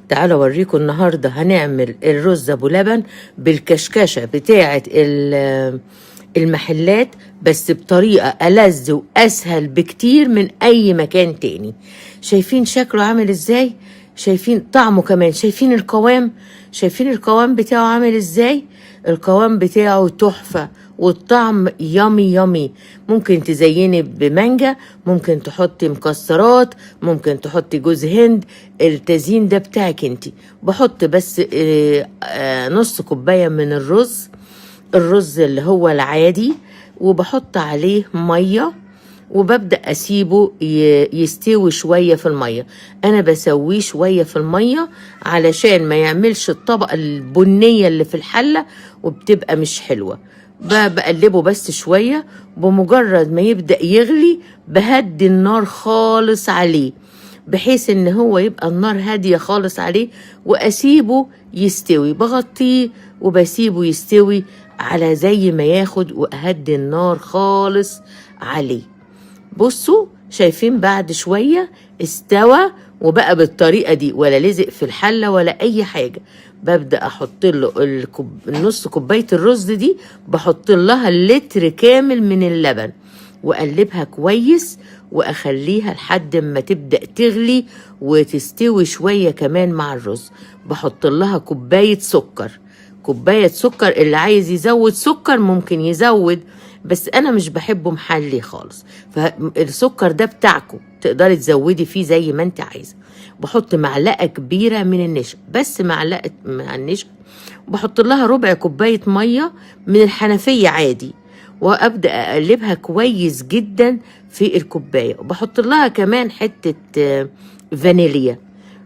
تعالوا اوريكم النهارده هنعمل الرز ابو لبن بالكشكشه بتاعه المحلات، بس بطريقه ألذ واسهل بكتير من اي مكان تاني. شايفين شكله عامل ازاي؟ شايفين طعمه كمان؟ شايفين القوام؟ شايفين القوام بتاعه عامل ازاي؟ القوام بتاعه تحفه والطعم يامي يامي. ممكن تزيني بمانجا، ممكن تحطي مكسرات، ممكن تحطي جوز هند. التزيين ده بتاعك انتي. بحط بس نص كوباية من الرز اللي هو العادي، وبحط عليه مية وببدأ أسيبه يستوي شوية في المية. أنا بسويه شوية في المية علشان ما يعملش الطبقة البنية اللي في الحلة وبتبقى مش حلوة. بقلبه بس شوية، بمجرد ما يبدأ يغلي بهدي النار خالص عليه، بحيث ان هو يبقى النار هادية خالص عليه، واسيبه يستوي. بغطيه وبسيبه يستوي على زي ما ياخد، واهدي النار خالص عليه. بصوا شايفين بعد شوية استوى وبقى بالطريقة دي، ولا لزق في الحلة ولا اي حاجة. ببدأ احط له نص كوباية الرز دي، بحط لها اللتر كامل من اللبن واقلبها كويس، واخليها لحد ما تبدأ تغلي وتستوي شوية كمان مع الرز. بحط لها كوباية سكر. كوباية سكر، اللي عايز يزود سكر ممكن يزود، بس انا مش بحبه محلي خالص، فالسكر ده بتاعكم تقدري تزودي فيه زي ما انت عايزه. بحط معلقه كبيره من النشا، بس معلقه مع النشا. بحط لها ربع كوبايه ميه من الحنفيه عادي، وابدا اقلبها كويس جدا في الكوبايه. وبحط لها كمان حته فانيليا،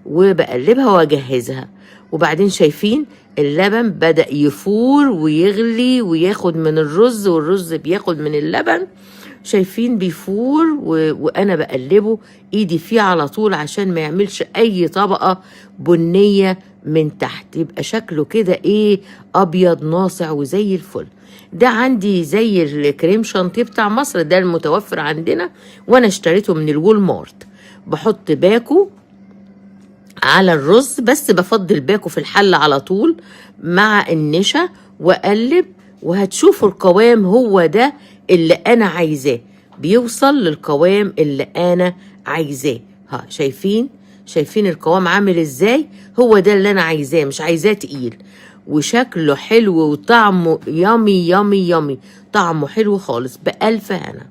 وبقلبها واجهزها. وبعدين شايفين اللبن بدأ يفور ويغلي وياخد من الرز، والرز بياخد من اللبن. شايفين بيفور وانا بقلبه ايدي فيه على طول عشان ما يعملش اي طبقة بنية من تحت، يبقى شكله كده ايه، ابيض ناصع وزي الفل. ده عندي زي الكريم شانتيه بتاع مصر، ده المتوفر عندنا وانا اشتريته من الوالمارت. بحط باكو على الرز، بس بفضل باكو في الحلة على طول مع النشا، واقلب. وهتشوفوا القوام هو ده اللي انا عايزاه، بيوصل للقوام اللي انا عايزاه. ها شايفين القوام عامل ازاي؟ هو ده اللي انا عايزاه، مش عايزاه تقيل. وشكله حلو وطعمه يامي يامي يامي، طعمه حلو خالص، بألف هنا.